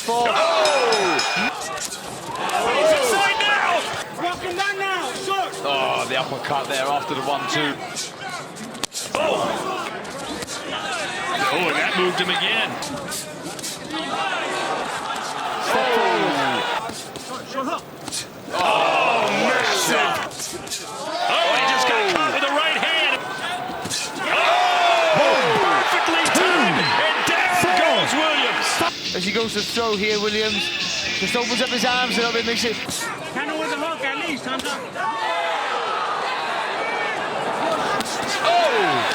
for. He's inside now! Walking down now, short. Oh, the uppercut there after the 1-2. Oh, and that moved him again. Oh, massive! Oh, he just got caught with the right hand. Oh, perfectly timed, and down goes Williams. As he goes to throw here, Williams just opens up his arms a little bit, makes it. Handle with the hook at least, Hamzah. Oh!